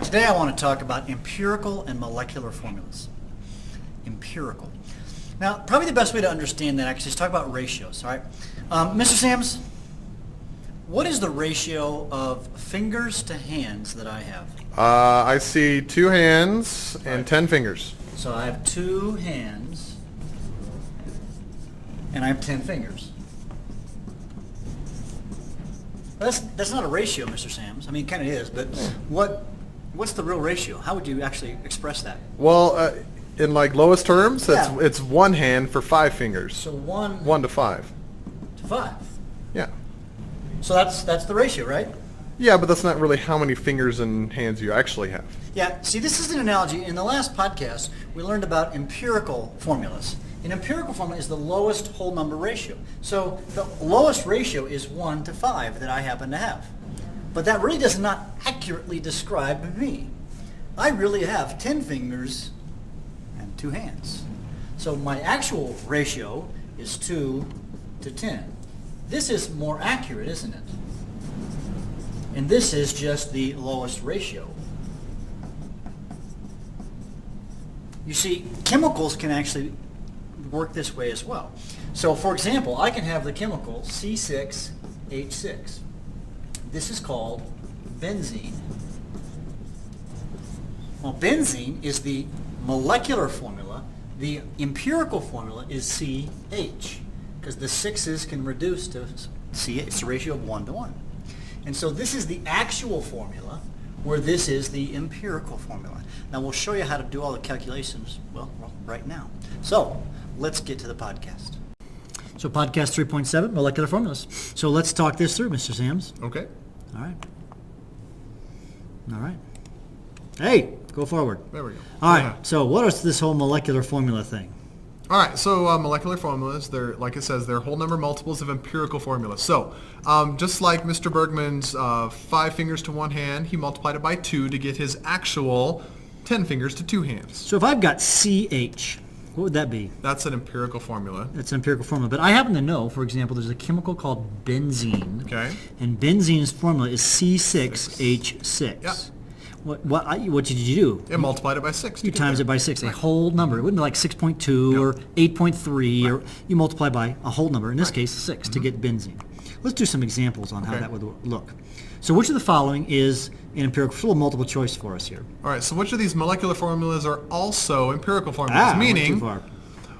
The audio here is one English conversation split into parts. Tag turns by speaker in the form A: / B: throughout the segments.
A: Today I want to talk about empirical and molecular formulas. Empirical. Now, probably the best way to understand that actually is talk about ratios, all right? Mr. Sams, what is the ratio of fingers to hands that I have?
B: I see 2 hands and 10 fingers.
A: So I have 2 hands and I have 10 fingers. That's not a ratio, Mr. Sams. I mean, it kind of is, but what's the real ratio? How would you actually express that?
B: Well, in like lowest terms,
A: Yeah.
B: it's 1 hand for 5 fingers.
A: So 1
B: 1 to 5.
A: to 5.
B: Yeah.
A: So that's the ratio, right?
B: Yeah, but that's not really how many fingers and hands you actually have.
A: Yeah, see, this is an analogy. In the last podcast, we learned about empirical formulas. An empirical formula is the lowest whole number ratio. So the lowest ratio is 1 to 5 that I happen to have. But that really does not accurately describe me. I really have 10 fingers and 2 hands. So my actual ratio is 2 to 10. This is more accurate, isn't it? And this is just the lowest ratio. You see, chemicals can actually work this way as well. So for example, I can have the chemical C6H6. This is called benzene. Well, benzene is the molecular formula. The empirical formula is CH, because the 6's can reduce to CH. It's a ratio of 1 to 1. And so this is the actual formula, where this is the empirical formula. Now we'll show you how to do all the calculations, well right now. So let's get to the podcast. So podcast 3.7, molecular formulas. So let's talk this through, Mr. Sams.
B: Okay.
A: All right. All right. Hey, go forward.
B: There we go.
A: All right.
B: Yeah.
A: So what is this whole molecular formula thing?
B: All right, so molecular formulas, they're, like it says, they're whole number multiples of empirical formulas. So just like Mr. Bergman's 5 fingers to 1 hand, he multiplied it by 2 to get his actual 10 fingers to 2 hands.
A: So if I've got CH, what would that be?
B: That's an empirical formula.
A: That's an empirical formula. But I happen to know, for example, there's a chemical called benzene.
B: Okay.
A: And benzene's formula is C6H6.
B: Yeah.
A: What did you do?
B: It multiplied it by 6.
A: You times it by 6, a whole number. It wouldn't be like 6.2 or 8.3, or you multiply by a whole number, in this case 6, to get benzene. Let's do some examples on how that would look. So which of the following is an empirical? It's a little multiple choice for us here.
B: All right, so which of these molecular formulas are also empirical formulas?
A: I went
B: Meaning,
A: too far.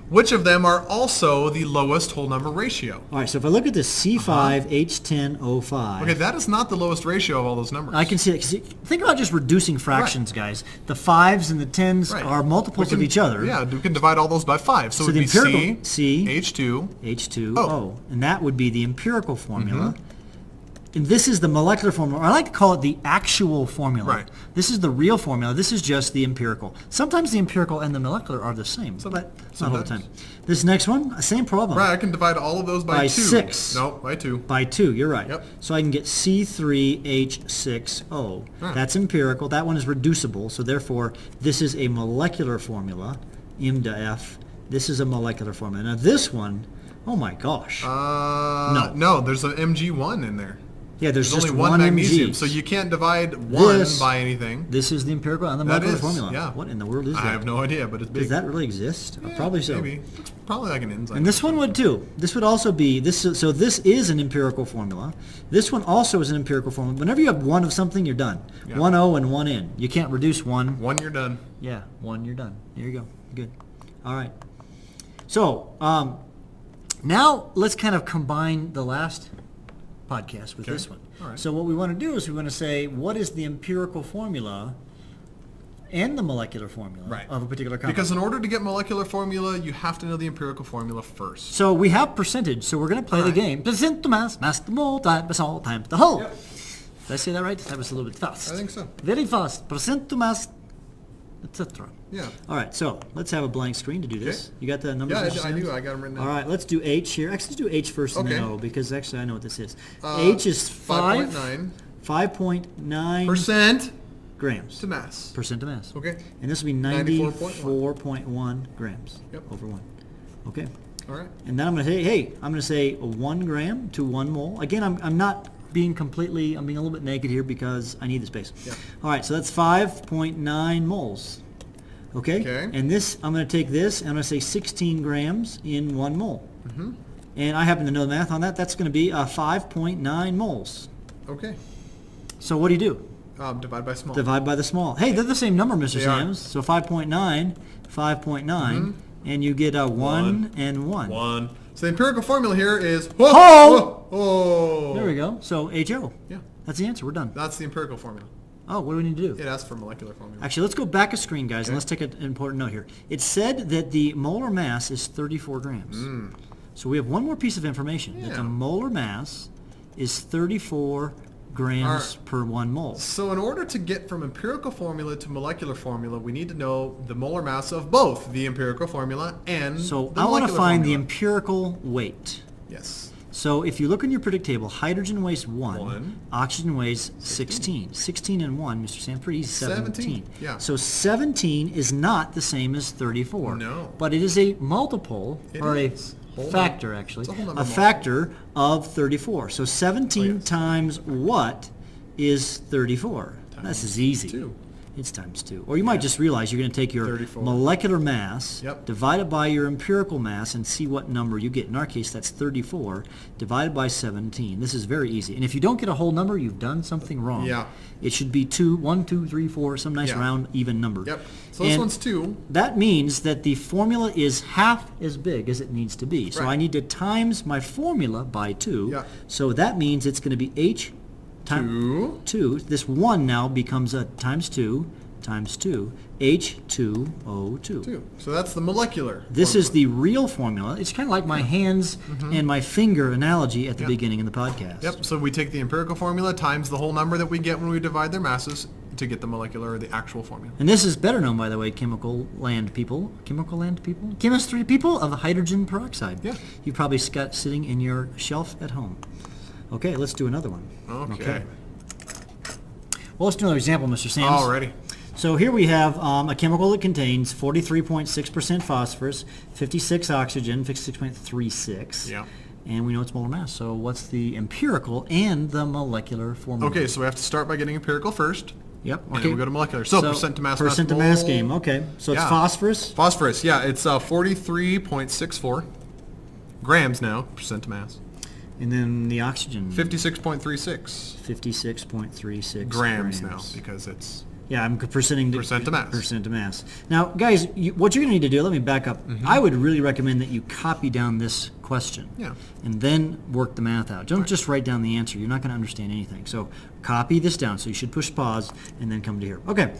B: which of them are also the lowest whole number ratio?
A: All right, so if I look at this C5H10O5.
B: Okay, that is not the lowest ratio of all those numbers.
A: I can see it. Think about just reducing fractions, guys. The 5s and the 10s are multiples of each other.
B: Yeah, we can divide all those by 5. So it would
A: the
B: be
A: empirical
B: C, H2,
A: H2O. And that would be the empirical formula. And this is the molecular formula. I like to call it the actual formula.
B: Right.
A: This is the real formula. This is just the empirical. Sometimes the empirical and the molecular are the same, but not all the time. This next one, same problem.
B: Right, I can divide all of those by 2.
A: 6.
B: No, by 2.
A: By 2, you're right.
B: Yep.
A: So I can get C3H6O. That's empirical. That one is reducible, so therefore this is a molecular formula, M to F. This is a molecular formula. Now this one, oh my gosh.
B: No, there's an Mg1 in there.
A: Yeah, there's just
B: only one magnesium,
A: Mg.
B: so you can't divide 1
A: This-
B: by anything.
A: This is the empirical and the molecular formula.
B: Yeah.
A: What in the world is that?
B: I have no idea, but it's big.
A: Does that really exist?
B: Yeah,
A: Probably so.
B: Maybe. It's probably like an enzyme.
A: And this one would too. This would also be this. So this is an empirical formula. This one also is an empirical formula. Whenever you have one of something, you're done.
B: Yeah.
A: 1 O and 1 N. You can't reduce one.
B: 1, you're done.
A: Yeah, 1, you're done. There you go. Good. All right. So now let's kind of combine the last podcast with this one.
B: All right.
A: So what we want to do is we want to say what is the empirical formula and the molecular formula of a particular compound.
B: Because in order to get molecular formula, you have to know the empirical formula first.
A: So we have percentage, so we're going to play the game. Percent to mass to mole times all times the whole. Yep. Did I say that right? That was a little bit fast.
B: I think so.
A: Very fast. Percent to mass, etc.
B: Yeah.
A: All right, so let's have a blank screen to do this.
B: Okay.
A: You got the numbers?
B: Yeah, I do. I got them written down.
A: All right, let's do H here. Actually, let's do H first and then
B: Okay.
A: O, because actually I know what this is. H is
B: 5.9
A: 5.9 grams
B: to mass.
A: Percent to mass.
B: Okay.
A: And this will be 94.1 grams over 1. Okay.
B: All right.
A: And then I'm going to say, hey, I'm going to say 1 gram to 1 mole. Again, I'm not being I'm being a little bit naked here because I need the space.
B: Yeah.
A: All right, so that's 5.9 moles. Okay?
B: Okay.
A: And this, I'm going to take this, and I'm going to say 16 grams in 1 mole.
B: Mm-hmm.
A: And I happen to know the math on that. That's going to be 5.9 moles.
B: Okay.
A: So what do you do?
B: Divide by small.
A: Divide by the small. Hey, they're the same number, Mr.
B: They
A: Sams. So 5.9, 5.9, and you get a 1 and 1.
B: 1. So the empirical formula here is...
A: Ho! There we go. So HO.
B: Yeah.
A: That's the answer. We're done.
B: That's the empirical formula.
A: Oh, what do we need to do?
B: It asks for molecular formula.
A: Actually, let's go back a screen, guys, and let's take an important note here. It said that the molar mass is 34 grams. So we have one more piece of information, that the molar mass is 34 grams per 1 mole.
B: So in order to get from empirical formula to molecular formula, we need to know the molar mass of both the empirical formula and
A: So
B: the
A: I want to
B: molecular
A: find the
B: formula.
A: empirical weight.
B: Yes.
A: So if you look in your periodic table, hydrogen weighs 1,
B: One.
A: oxygen weighs 16. 16 and 1, Mr. Sam, pretty easy, 17.
B: Yeah.
A: So 17 is not the same as 34.
B: No.
A: But it is a multiple,
B: It
A: or
B: is.
A: a
B: Whole
A: factor,
B: number.
A: actually.
B: It's a whole number
A: A
B: multiple.
A: factor of 34. So 17
B: yes.
A: times what is 34? This is easy.
B: 2.
A: It's times 2. Or you might just realize you're going to take your
B: 34.
A: molecular mass,
B: Yep.
A: divide it by your empirical mass, and see what number you get. In our case, that's 34 divided by 17. This is very easy. And if you don't get a whole number, you've done something wrong.
B: Yeah.
A: It should be 2, 1, 2, 3, 4, some nice
B: Yeah.
A: round, even number.
B: Yep. So this
A: And
B: one's 2.
A: that means that the formula is half as big as it needs to be. So
B: Right.
A: I need to times my formula by 2.
B: Yeah.
A: So that means it's going to be H times 2. This 1 now becomes a times 2 times 2, H2O2.
B: 2. So that's the molecular
A: This
B: formula.
A: is the real formula. It's kind of like my hands and my finger analogy at the
B: Yep.
A: beginning of the podcast.
B: Yep, so we take the empirical formula times the whole number that we get when we divide their masses to get the molecular or the actual formula.
A: And this is better known, by the way, chemical land people, chemistry people of hydrogen peroxide.
B: Yeah.
A: You've probably got sitting in your shelf at home. Okay, let's do another one.
B: Okay.
A: Well, let's do another example, Mr. Sams.
B: Alrighty.
A: So here we have a chemical that contains 43.6% phosphorus, 56 oxygen, 56.36.
B: Yeah.
A: And we know its molar mass. So what's the empirical and the molecular formula?
B: Okay, so we have to start by getting empirical first.
A: Yep.
B: And
A: Okay.
B: then we go to molecular. So percent to mass.
A: Percent to mass
B: mole.
A: game. Okay. So it's
B: Yeah.
A: phosphorus.
B: Phosphorus, yeah, it's 43.64 grams now, percent to mass.
A: And then the oxygen.
B: 56.36
A: 56.36
B: grams now, because it's...
A: Yeah, I'm percent
B: to mass.
A: Percent to mass. Now, guys, what you're going to need to do, let me back up. I would really recommend that you copy down this question.
B: Yeah.
A: And then work the math out. Don't just write down the answer. You're not going to understand anything. So copy this down. So you should push pause and then come to here. Okay.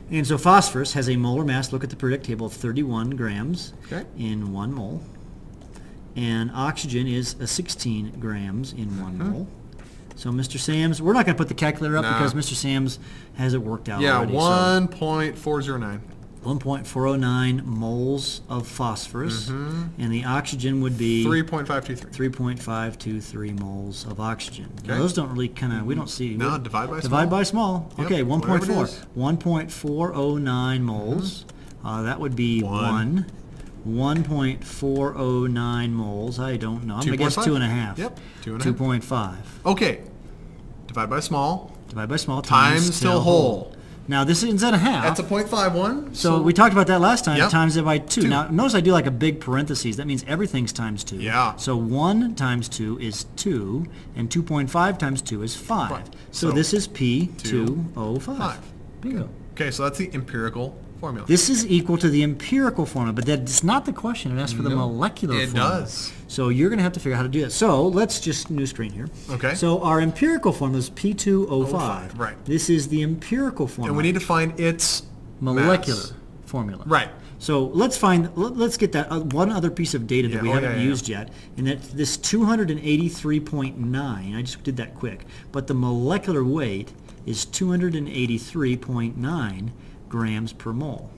A: And so phosphorus has a molar mass, look at the periodic table, of 31 grams
B: Okay.
A: in 1 mole. And oxygen is 16 grams in 1 mole. So, Mr. Sams, we're not going to put the calculator up
B: Nah.
A: because Mr. Sams has it worked out
B: Yeah,
A: already.
B: 1.409.
A: 1.409 moles of phosphorus, and the oxygen would be
B: 3.523.
A: 3.523 moles of oxygen. Now,
B: Okay.
A: those don't really we don't see.
B: No, divide by
A: Divide
B: small.
A: by small.
B: Yep,
A: Okay,
B: whatever
A: 1.4.
B: it is.
A: 1.409 moles. That would be
B: One.
A: 1.409 moles. I don't know. I'm going to guess
B: 2.5.
A: 2.5.
B: Yep, 2.5.
A: 2.5.
B: Okay, divide by small
A: Divide by small
B: times till whole.
A: Now this is at a half.
B: That's a 0.51.
A: so we talked about that last time.
B: Yep.
A: Times it by 2.
B: 2.
A: Now notice I do like a big parentheses. That means everything's times 2.
B: Yeah.
A: So 1 times 2 is 2, and 2.5 times 2 is 5.
B: Right.
A: So
B: So
A: this is P2O5.
B: five.
A: Bingo.
B: Okay, so that's the empirical formula.
A: This is equal to the empirical formula, but that's not the question. It asks for the
B: No,
A: molecular
B: it
A: formula.
B: does.
A: So you're going to have to figure out how to do that. So let's just new screen here.
B: Okay.
A: So our empirical formula is P2O5.
B: Right.
A: This is the empirical formula.
B: And we need to find its
A: molecular
B: mass.
A: formula.
B: Right.
A: So let's get that one other piece of data that
B: Yeah,
A: we
B: oh,
A: haven't
B: yeah, yeah.
A: used yet, and that's this 283.9. I just did that quick, but the molecular weight is 283.9 grams per mole.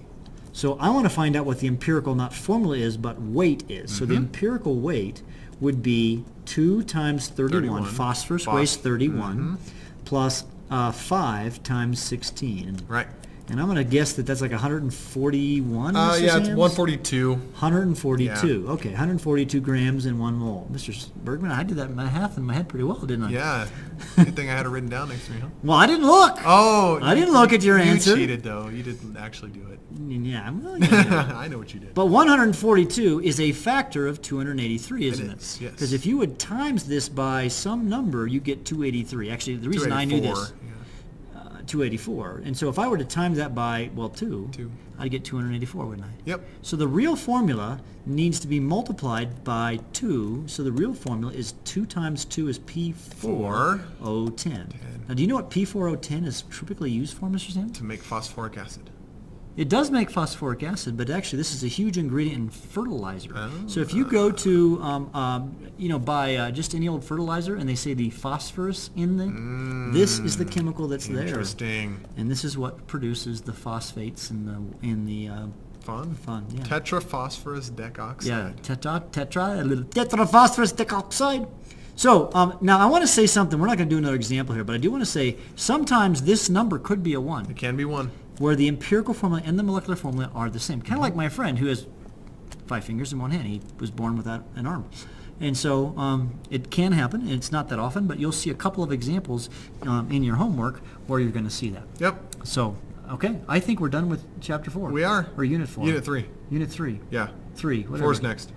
A: So I want to find out what the empirical, not formula is, but weight is. So the empirical weight would be 2 times 31.
B: 31.
A: Phosphorus weighs 31, plus 5 times 16.
B: Right.
A: And I'm going to guess that that's like 141. Mr.
B: Yeah, it's
A: Sands?
B: 142.
A: 142.
B: Yeah.
A: Okay, 142 grams in 1 mole. Mr. Bergman, I did that in my head pretty well, didn't I?
B: Yeah. Good thing I had it written down next to me, huh?
A: Well, I didn't look.
B: Oh.
A: I didn't look at your answer.
B: You cheated, though. You didn't actually do it.
A: Yeah, well, yeah.
B: I know what you did.
A: But 142 is a factor of 283, isn't it?
B: is, yes.
A: Because if you would times this by some number, you get 283. Actually, the reason I knew this, 284. And so if I were to times that by, well, 2, I'd get 284, wouldn't I?
B: Yep.
A: So the real formula needs to be multiplied by 2. So the real formula is 2 times 2 is P4O10. Now, do you know what P4O10 is typically used for, Mr. Sam?
B: To make phosphoric acid.
A: It does make phosphoric acid, but actually this is a huge ingredient in fertilizer. So if you go to, buy just any old fertilizer and they say the phosphorus in it, this is the chemical that's there.
B: Interesting.
A: And this is what produces the phosphates in the
B: Fun.
A: Yeah.
B: Tetraphosphorus decoxide.
A: Yeah, a little tetraphosphorus decoxide. So now I want to say something. We're not going to do another example here, but I do want to say sometimes this number could be a 1.
B: It can be 1.
A: Where the empirical formula and the molecular formula are the same. Kind of like my friend who has 5 fingers in 1 hand. He was born without an arm. And so it can happen. It's not that often, but you'll see a couple of examples in your homework where you're going to see that.
B: Yep.
A: So, okay. I think we're done with Chapter 4.
B: We are.
A: Or Unit 4.
B: Unit 3.
A: Unit 3.
B: Yeah.
A: 3. Whatever.
B: 4's next.